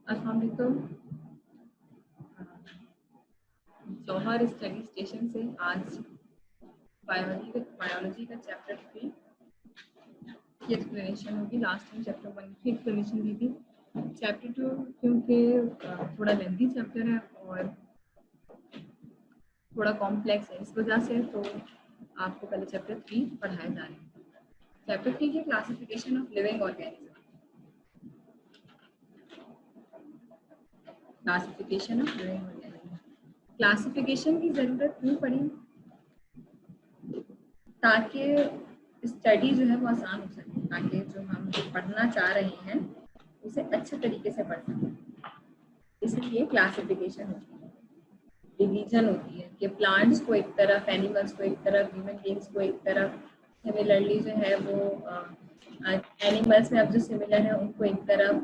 अस्सलाम वालेकुम। जौहर study station से आज बायोलॉजी का चैप्टर 3 की एक्सप्लेनेशन होगी। लास्ट टाइम चैप्टर 1 की एक्सप्लेनेशन दी थी। चैप्टर 2 क्योंकि थोड़ा लेंथी चैप्टर है और थोड़ा कॉम्प्लेक्स है, इस वजह से तो आपको पहले चैप्टर 3 पढ़ाए जा रहे हैं। चैप्टर 3 की classification of living organism. Classification of living organism. Classification की ज़रूरत क्यों पड़ी? ताकि स्टडी जो है वो आसान हो सके, ताकि जो हम पढ़ना चाह रहे हैं उसे अच्छे तरीके से पढ़ सकें। इसलिए क्लासिफिकेशन होती है, डिवीजन होती है कि प्लांट्स को एक तरफ, एनिमल्स को एक तरफ, ह्यूमन बींग्स को एक तरफ। सिमिलरली जो है वो एनिमल्स में अब जो सिमिलर है उनको एक तरफ,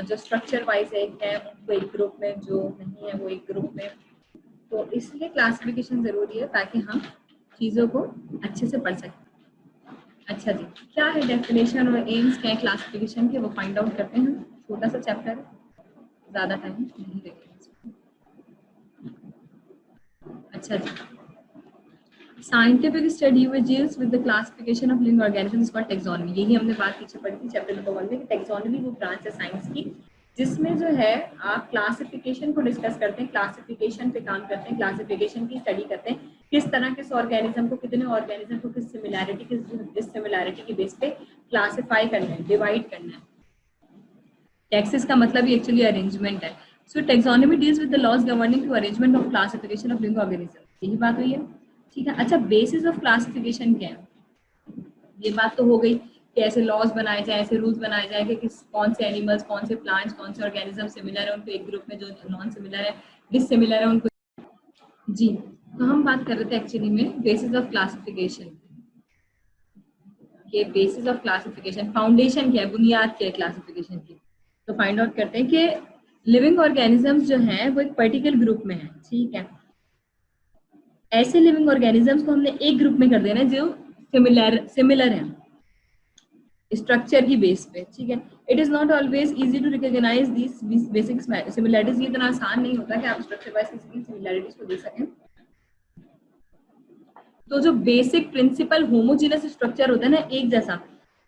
जो स्ट्रक्चर वाइज एक है उनको एक ग्रुप में, जो नहीं है वो एक ग्रुप में। तो इसलिए क्लासिफिकेशन ज़रूरी है ताकि हम चीज़ों को अच्छे से पढ़ सकें। अच्छा जी, क्या है डेफिनेशन और एम्स क्या है क्लासिफिकेशन के, वो फाइंड आउट करते हैं। छोटा सा चैप्टर है, ज़्यादा टाइम नहीं देंगे। अच्छा जी, scientific study which deals with the classification of living organisms called taxonomy. यही हमने बात पीछे पढ़ी थी चैप्टर नंबर 1 में कि टैक्सोनॉमी वो ब्रांच है साइंस की जिसमें जो है आप क्लासिफिकेशन को डिस्कस करते हैं, क्लासिफिकेशन पे काम करते हैं, क्लासिफिकेशन की स्टडी करते हैं, किस तरह किस ऑर्गेनिज्म को, कितने ऑर्गेनिज्म को किस सिमिलैरिटी, किस डिससिमिलैरिटी की बेस पे क्लासिफाई करना है, डिवाइड करना है। टैक्सेस का मतलब ही एक्चुअली अरेंजमेंट है। So taxonomy deals with the laws governing to arrangement of classification of living organism. यही बात हुई है, ठीक है। अच्छा, बेसिस ऑफ क्लासिफिकेशन क्या है? ये बात तो हो गई कि ऐसे लॉज बनाए जाए, ऐसे रूल्स बनाए जाए कि किस कौन से एनिमल्स, कौन से प्लांट्स, कौन से ऑर्गेनिज्म सिमिलर है उनको एक ग्रुप में, जो नॉन सिमिलर है, डिससिमिलर है उनको। जी, तो हम बात कर रहे थे एक्चुअली में बेसिस ऑफ क्लासिफिकेशन के। बेसिस ऑफ क्लासिफिकेशन, फाउंडेशन क्या है, बुनियाद क्या है क्लासिफिकेशन की। तो फाइंड आउट करते हैं कि लिविंग ऑर्गेनिजम्स जो हैं वो एक पर्टिकुलर ग्रुप में है, ठीक है। ऐसे लिविंग ऑर्गेनिजम्स को हमने एक ग्रुप में कर देना है जो सिमिलर है स्ट्रक्चर की बेस पे, ठीक है। It is not always easy to recognise this basic similarities. ये इतना आसान नहीं होता कि आप स्ट्रक्चर वाइज किसी की सिमिलरिटीज को देख सकें। तो जो बेसिक प्रिंसिपल होमोजीनस स्ट्रक्चर होता है ना, एक जैसा,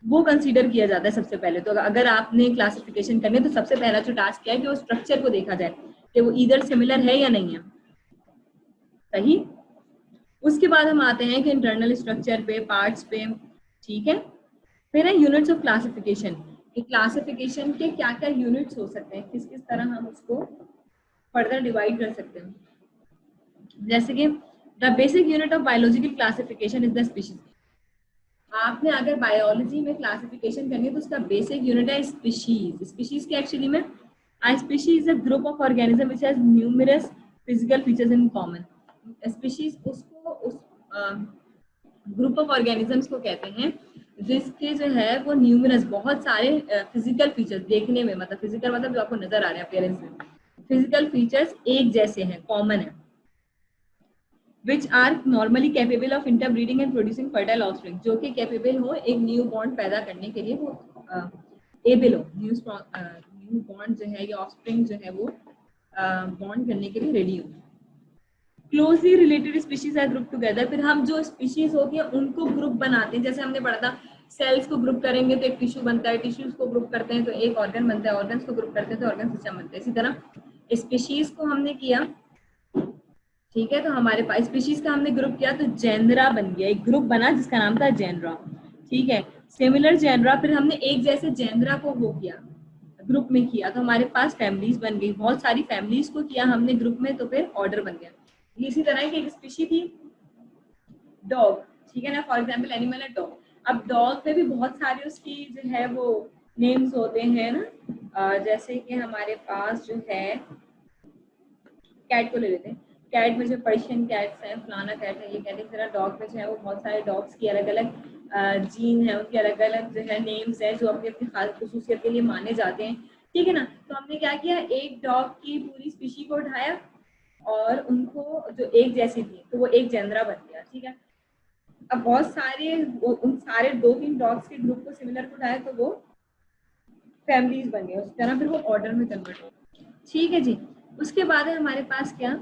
वो कंसीडर किया जाता है सबसे पहले। तो अगर आपने क्लासिफिकेशन करनी है तो सबसे पहला जो टास्क क्या है कि वो स्ट्रक्चर को देखा जाए कि वो इधर सिमिलर है या नहीं है, सही। उसके बाद हम आते हैं कि इंटरनल स्ट्रक्चर पे, पार्ट्स पे, ठीक है। फिर है यूनिट्स ऑफ क्लासिफिकेशन, कि क्लासिफिकेशन के क्या क्या यूनिट्स हो सकते हैं, किस किस तरह हम उसको फर्दर डिवाइड कर सकते हैं। जैसे कि the basic unit of biological classification is the species. आपने अगर बायोलॉजी में क्लासिफिकेशन करनी है तो उसका बेसिक यूनिट है स्पीशीज। स्पीशीज के एक्चुअली में a species is a group of organism which has numerous physical features in common. Species उसको उस ग्रुप ऑफ ऑर्गेनिजम्स को कहते हैं जिसके जो है वो न्यूमरस, बहुत सारे फिजिकल फीचर्स देखने में, मतलब फिजिकल मतलब जो आपको नजर आ रहे हैं अपीयरेंस में, फिजिकल फीचर्स एक जैसे हैं, कॉमन है। which are normally capable of interbreeding and producing fertile offspring, जो कि कैपेबल हो एक न्यू बॉन्ड पैदा करने के लिए, वो एबल हो न्यू बॉन्ड जो है या ऑफस्प्रिंग जो है वो बॉन्ड करने के लिए रेडी हो। Closely related species are group together. फिर हम जो स्पीशीज होती है उनको ग्रुप बनाते हैं, जैसे हमने पढ़ा था सेल्स को ग्रुप करेंगे तो एक टिश्यू बनता है, टिश्यूज को ग्रुप करते हैं तो एक ऑर्गन बनता है, ऑर्गन्स को ग्रुप करते हैं तो ऑर्गन सिस्टम बनता है। इसी तरह स्पीशीज को हमने किया, ठीक है। तो हमारे पास स्पीशीज का हमने ग्रुप किया तो जेनरा बन गया, एक ग्रुप बना जिसका नाम था जेनरा, ठीक है। सिमिलर जेनरा, फिर हमने एक जैसे जेनरा को वो किया, ग्रुप में किया तो हमारे पास फैमिलीज बन गई, बहुत सारी फैमिलीज को किया हमने ग्रुप में तो फिर ऑर्डर बन गया। इसी तरह की एक स्पीशी थी डॉग, ठीक है ना, फॉर एग्जाम्पल एनिमल है डॉग। अब डॉग में भी बहुत सारे उसकी जो है वो नेम्स होते हैं ना, जैसे कि हमारे पास जो है कैट को ले लेते हैं, कैट में जो पर्शियन कैट्स हैं, फलाना कैट है, ये कैट है। फिर डॉग में जो है वो बहुत सारे डॉग्स की अलग अलग जीन है, उनके अलग अलग जो है नेम्स हैं जो अपनी अपनी खास खसूसियत के लिए माने जाते हैं, ठीक है ना। तो हमने क्या किया, एक डॉग की पूरी स्पीशी को उठाया और उनको जो एक जैसी थी तो वो एक जेनरा बन गया, ठीक है। अब बहुत सारे उन सारे 2-3 डॉग्स के ग्रुप को सिमिलर को उठाया तो वो फैमिलीज बन गए, उस तरह फिर वो ऑर्डर में कन्वर्ट हो। ठीक है जी। उसके बाद है हमारे पास क्या,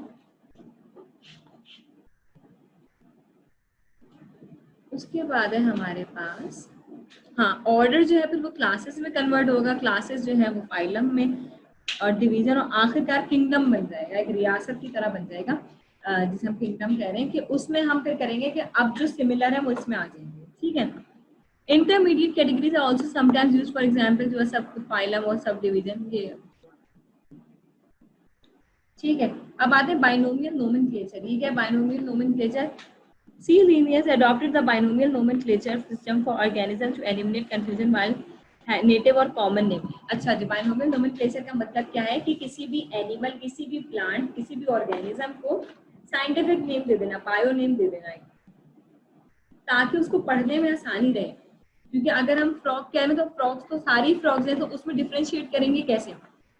उसके बाद है हमारे पास, हाँ ऑर्डर जो है फिर वो क्लासेस में कन्वर्ट होगा, क्लासेस जो है वो फाइलम में, और डिवीजन, और आखिरकार किंगडम बन जाएगा, एक रियासत की तरह बन जाएगा, जिसे हम किंगडम कह रहे हैं, कि उसमें हम फिर करेंगे कि अब जो सिमिलर है वो इसमें आ जाएंगे। ठीक है। Intermediate categories are also sometimes used, for example जो है सब फाइलम और सब डिवीजन ये। ठीक है। अब आते हैं बाइनोमियल नोमेनक्लेचर। ये क्या है binomial nomenclature? C. Linnaeus adopted the binomial nomenclature system for organisms to eliminate confusion while native और कॉमन नेम। अच्छा जी, बाइनोमियल नोमेनक्लेचर का मतलब क्या है कि किसी भी एनिमल, किसी भी प्लांट, किसी भी ऑर्गेनिज्म को साइंटिफिक नेम दे देना, बायो नेम दे देना है, ताकि उसको पढ़ने में आसानी रहे। क्योंकि अगर हम फ्रॉग कह रहे हैं तो फ्रॉग्स तो सारी फ्रॉग्स हैं, तो उसमें डिफ्रेंशिएट करेंगे कैसे?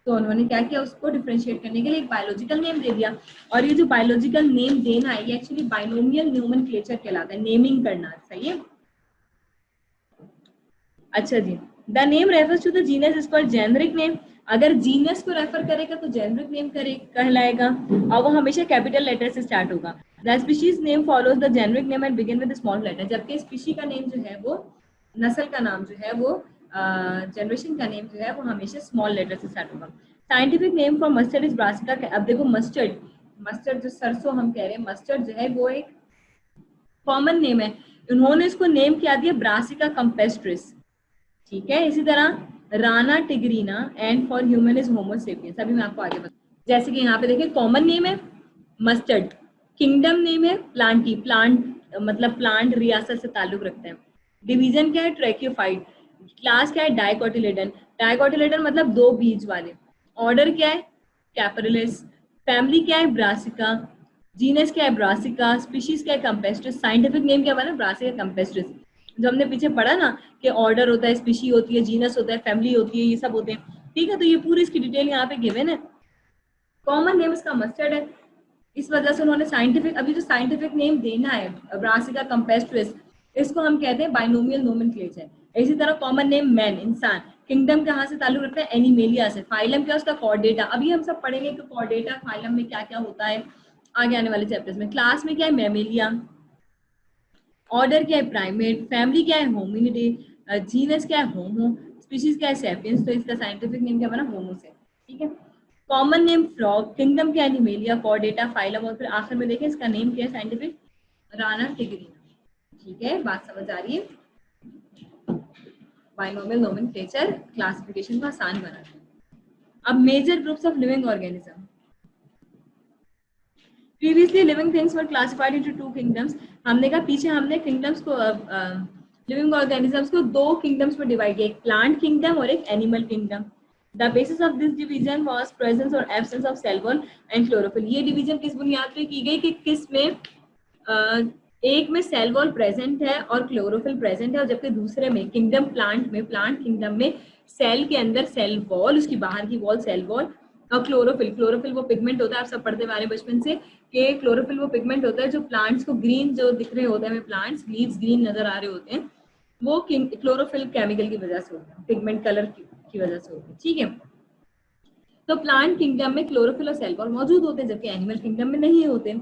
तो उन्होंने क्या किया, उसको डिफ्रेंशिएट करने के लिए एक बायोलॉजिकल नेम दे दिया। और ये जो बायोलॉजिकल नेम देना है ये एक्चुअली बाइनोमियल नोमेनक्लेचर कहलाता है, नेमिंग करना। सही है। अच्छा जी, the name refers to the genus is called generic name. अगर जीनस को रेफर करेगा तो जेनरिक नेम कहलाएगा, और वो हमेशा कैपिटल लेटर से स्टार्ट होगा। The species name follows the generic name and begin with small letter. जबकि स्पीशी का नेम जो है वो, नस्ल का नाम जो है वो, जनरेशन का नेम जो है वो हमेशा स्मॉल लेटर से स्टार्ट होगा। Scientific name for mustard is brassica. अब देखो मस्टर्ड, मस्टर्ड जो सरसों हम कह रहे हैं, मस्टर्ड जो है वो एक कॉमन नेम है, उन्होंने इसको नेम क्या दिया, ब्रासिका कंपेस्ट्रिस। ठीक है। इसी तरह Rana tigrina and for human is homo sapiens. अभी मैं आपको आगे बता, जैसे कि यहाँ पे देखिए कॉमन नेम है मस्टर्ड, किंगडम नेम है प्लांटी, प्लांट मतलब प्लांट रियासत से ताल्लुक रखते हैं। डिवीजन क्या है, ट्रैक्योफाइट। क्लास क्या है, डाइकोटिलेडन, डाइकोटिलेडन मतलब दो बीज वाले। ऑर्डर क्या है, कैपरलिस। फैमिली क्या है, ब्रासिका। जीनस क्या है, ब्रासिका। स्पीशीज क्या है, कंपेस्ट्रिस। साइंटिफिक नेम क्या बना, ब्रासिका कंपेस्ट्रिस। जो हमने पीछे पढ़ा ना कि ऑर्डर होता है, स्पीशी होती है, जीनस होता है, फैमिली होती है, ये सब होते हैं। ठीक है। तो ये पूरी इसकी डिटेल यहाँ पे गिवन है। कॉमन नेम इसका मस्टर्ड है, इस वजह से उन्होंने साइंटिफिक, अभी जो साइंटिफिक नेम देना है ब्रासिका कंपेस्ट्रिस, इसको हम कहते हैं बाइनोमियल नोमेनक्लेचर। इसी तरह कॉमन नेम मैन, इंसान। किंगडम कहाँ से ताल्लुक रखता है, एनिमेलिया से। फाइलम क्या, उसका कॉर्डेटा। अभी हम सब पढ़ेंगे कि कॉर्डेटा फाइलम में क्या क्या होता है आगे आने वाले चैप्टर्स में। क्लास में क्या है, मैमेलिया। ऑर्डर क्या है, प्राइमेट। फैमिली क्या है, होमिनिडे। जीनस क्या है, होमो। स्पीशीज क्या है, सेपियंस। तो इसका साइंटिफिक नेम क्या बना, होमो से। ठीक है। कॉमन नेम फ्रॉग, किंगडम क्या है, एनिमेलिया, कॉर्डेटा, फाइलम, और फिर आखिर में देखें इसका नेम क्या है साइंटिफिक, राना टिग्रीना। ठीक है, बात समझ आ रही है? बाइनोमियल नोमेनक्लेचर क्लासिफिकेशन को आसान बनाता है। अब major groups of living organism. Previously living things were classified into two kingdoms. हमने कहा पीछे हमने किंगडम्स को, लिविंग ऑर्गेनिजम्स को दो किंगडम्स में डिवाइड किया, एक प्लांट किंगडम और एक animal kingdom. The basis of this division was presence और absence of cell wall and chlorophyll. ये डिवीजन किस बुनियाद पे की गई कि किस में, एक में सेल वॉल प्रेजेंट है और क्लोरोफिल प्रेजेंट है, और जबकि दूसरे में किंगडम प्लांट में, प्लांट किंगडम में सेल के अंदर सेल वॉल, उसकी बाहर की वॉल सेल वॉल, और क्लोरोफिल, क्लोरोफिल वो पिगमेंट होता है, आप सब पढ़ते आ रहे हैं बचपन से कि क्लोरोफिल वो पिगमेंट होता है जो प्लांट्स को ग्रीन जो दिख रहे होते हैं, प्लांट्स लीव्स ग्रीन नजर आ रहे होते हैं, वो क्लोरोफिल केमिकल की वजह से होता है, पिगमेंट कलर की वजह से होता है। ठीक है। तो प्लांट किंगडम में क्लोरोफिल और सेल वॉल मौजूद होते हैं, जबकि एनिमल किंगडम में नहीं होते।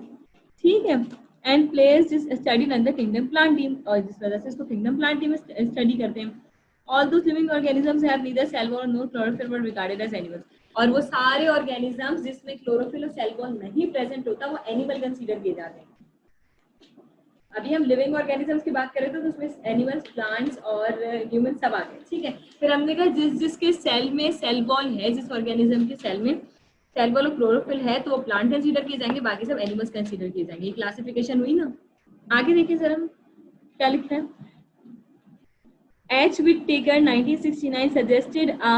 ठीक है। And players is studied under kingdom Plantae, और जिस वजह से इसको किंगडम प्लांट टीम में स्टडी करते हैं। All those living organisms have neither cell wall nor chlorophyll were regarded as animals. और वो सारे ऑर्गेनिजम्स जिसमें क्लोरोफिल और सेल वॉल नहीं प्रेजेंट होता वो एनिमल कंसीडर किए जाते हैं। अभी हम लिविंग ऑर्गेनिजम्स की बात करें तो उसमें एनिमल्स, प्लांट्स और ह्यूमन सब आ गए। ठीक है। फिर हमने कहा जिसके सेल में सेल वॉल है, जिस ऑर्गेनिज्म के सेल में सेल वॉल और क्लोरोफिल है तो वो प्लांट कंसीडर किए जाएंगे, बाकी सब एनिमल्स कंसीडर किए जाएंगे। ये क्लासिफिकेशन हुई ना। आगे देखिए सर हम क्या लिखते हैं। H. Whittaker 1969 suggested a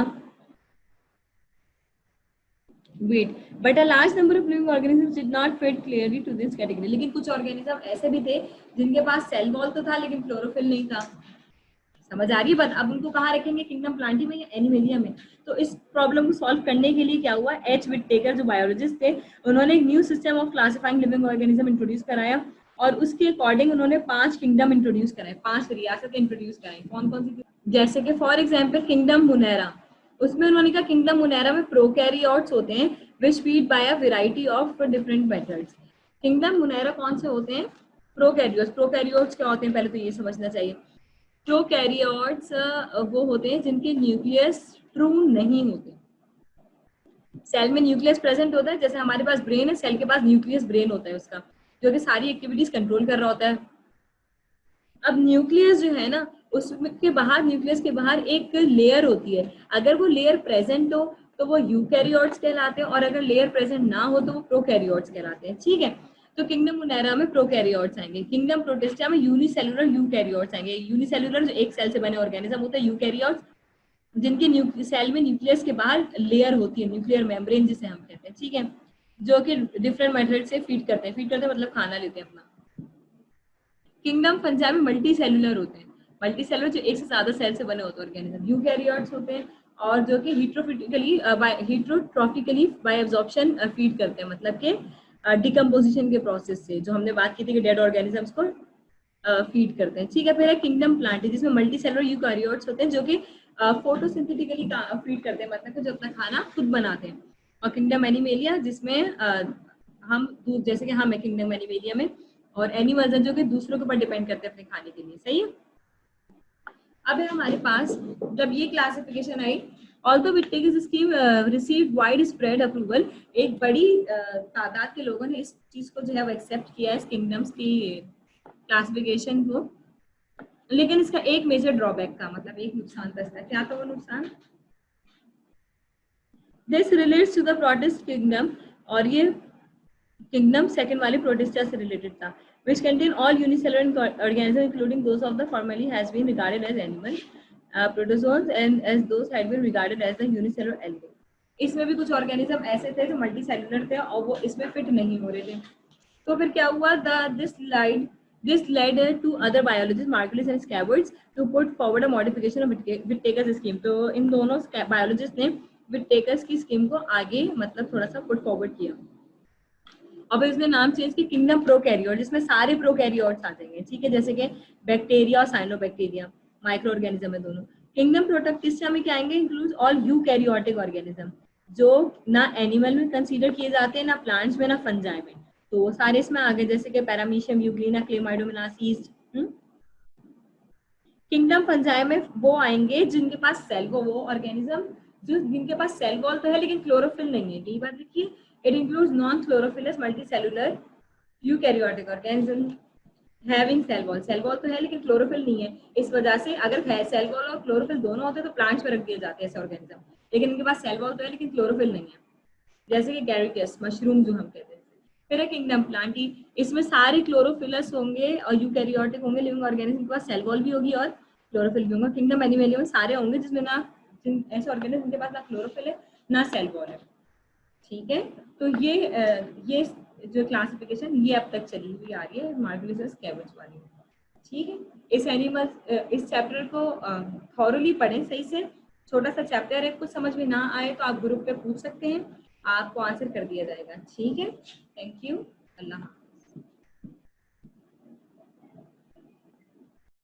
wait, but a large number of living organisms did not fit clearly to this category. लेकिन कुछ ऑर्गेनिज्म ऐसे भी थे जिनके पास सेल वॉल तो था लेकिन क्लोरोफिल नहीं था। समझ आ रही है बात? अब उनको कहाँ रखेंगे, किंगडम प्लांटी में या एनिमेलिया में? तो इस प्रॉब्लम को सॉल्व करने के लिए क्या हुआ, एच विटेकर जो बायोलॉजिस्ट थे उन्होंने एक new system of classifying living organism introduce कराया, और उसके अकॉर्डिंग उन्होंने 5 किंगडम इंट्रोड्यूस कराए, 5 रियासत इंट्रोड्यूस कराई। कौन कौन सी? जैसे कि फॉर एग्जाम्पल किंगडम मुनेरा, उसमें उन्होंने कहा किंगडम मुनेरा में प्रोकैरियोट्स होते हैं which feed by a variety of different methods. Kingdom Monera कौन से होते हैं? प्रोकैरियोट्स। प्रोकैरियोट्स क्या होते हैं पहले तो ये समझना चाहिए। प्रोकैरियोट्स वो होते हैं जिनके न्यूक्लियस ट्रू नहीं होते। सेल में न्यूक्लियस प्रेजेंट होता है, जैसे हमारे पास ब्रेन है, सेल के पास न्यूक्लियस ब्रेन होता है उसका, जो कि सारी एक्टिविटीज कंट्रोल कर रहा होता है। अब न्यूक्लियस जो है ना, उसके बाहर, न्यूक्लियस के बाहर एक लेयर होती है। अगर वो लेयर प्रेजेंट हो तो वो यूकैरियोट्स कहलाते हैं, और अगर लेयर प्रेजेंट ना हो तो वो प्रोकैरियोट्स कहलाते हैं। ठीक है, तो किंगडम मुनेरा में प्रोकैरियोट्स आएंगे, किंगडम प्रोटिस्टा में यूनिसेलुलर यूकैरियोट्स आएंगे। यूनिसेलुलर जो एक सेल से बने ऑर्गेनिज्म होता है, यूकैरियोट्स जिनके सेल में न्यूक्लियस के बाहर लेयर होती है, न्यूक्लियर मेम्ब्रेन जिसे हम कहते हैं। ठीक है, जो कि डिफरेंट मेथड से फीड करते हैं। फीड करते हैं मतलब खाना लेते हैं अपना। किंगडम फंजाई में मल्टी सेलुलर होते हैं। मल्टी सेलुलर जो एक से ज्यादा सेल से बने होते हैं ऑर्गेनिज्म। यूकैरियोट्स होते हैं और जो कि हीट्रोट्रॉफिकली बाय एब्जॉर्प्शन फीड करते हैं, मतलब कि डिकम्पोजिशन के प्रोसेस से, जो हमने बात की थी कि डेड ऑर्गेनिजम्स को फीड करते हैं। ठीक है, फिर है किंगडम प्लांट जिसमें मल्टी सेलुलर यूकैरियोट्स होते हैं जो कि फोटोसिंथेटिकली फीड करते हैं, मतलब कि जो अपना खाना खुद बनाते हैं। और किंगडम एनिमेलिया जिसमें हम दूध, जैसे कि हम है किंगडम एनिमेलिया में, और एनिमल्स हैं जो कि दूसरों के ऊपर डिपेंड करते हैं अपने खाने के लिए। सही है। अब है हमारे पास, जब ये क्लासिफिकेशन आई, although Whittaker's scheme received wide spread approval, एक बड़ी तादाद के लोगों ने इस चीज को जो है वो एक्सेप्ट किया है, इस किंगडम्स की क्लासिफिकेशन को, लेकिन इसका एक मेजर ड्रॉबैक था, मतलब एक नुकसान था। क्या था वो नुकसान? This relates to the protist kingdom, और ये किंगडम सेकंड वाली प्रोटिस्टा से रिलेटेड था, which contain all unicellular organisms including those of the formerly has been regarded as animal protozoans and as those had been regarded as the unicellular algae। इसमें भी कुछ organism ऐसे थे जो multi cellular थे और वो इसमें फिट नहीं हो रहे थे। तो फिर क्या हुआ? This led to other biologists, Margulis and Scabbards, to put forward a modification of Whittaker's scheme। तो इन दोनों बायोलॉजिस्ट ने Whittaker's की स्कीम को आगे मतलब थोड़ा सा पुट फॉरवर्ड किया। अब इसने नाम चेंज किया किंगडम प्रोकैरियोट, जिसमें सारे प्रोकैरियोट्स आ जाएंगे। ठीक है, जैसे कि बैक्टीरिया और साइनोबैक्टीरिया, माइक्रो ऑर्गेनिज्म है दोनों। किंगडम प्रोटोक्टिस्टा में क्या आएंगे? इंक्लूड ऑल यूकैरियोटिक ऑर्गेनिज्म, जो ना एनिमल में कंसीडर किए जाते हैं, ना प्लांट्स में, ना फंजाई में, तो वो सारे इसमें आ गए, जैसे कि paramecium, Euglena, Chlamydomonas. Kingdom fungi में वो आएंगे जिनके पास सेल, वो ऑर्गेनिज्म जो जिनके पास सेल वॉल तो है लेकिन क्लोरोफिल नहीं है। यही बात देखिए, it includes non chlorophyllous multicellular eukaryotic organism having cell wall. Cell wall तो है लेकिन क्लोरोफिल नहीं है। इस वजह से अगर सेल वॉल और क्लोरोफिल दोनों होते तो प्लांट्स में रख दिए जाते हैं ऐसे ऑर्गेनिज्म, लेकिन इनके पास सेल वॉल तो है लेकिन क्लोरोफिल नहीं है, जैसे कि गैरिकस मशरूम जो हम कहते हैं। फिर है किंगडम प्लांटी, इसमें सारे क्लोरोफिलस होंगे और यूकैरियोटिक होंगे, लिविंग ऑर्गेनिज्म के पास सेल वॉल भी होगी और क्लोरोफिल भी होगा। किंगडम एनिमलिया में सारे होंगे जिसमें ना ऐसे ऑर्गेनिज्म के पास ना क्लोरोफिल है ना सेल वॉल है। ठीक है, तो ये जो क्लासिफिकेशन ये अब तक चली हुई आ रही है मार्गुलिस और स्कैबर्ड्स वाली। ठीक है, इस चैप्टर को थॉरली पढ़ें सही से। छोटा सा चैप्टर है, कुछ समझ में ना आए तो आप ग्रुप पे पूछ सकते हैं, आपको आंसर कर दिया जाएगा। ठीक है, थैंक यू, अल्लाह।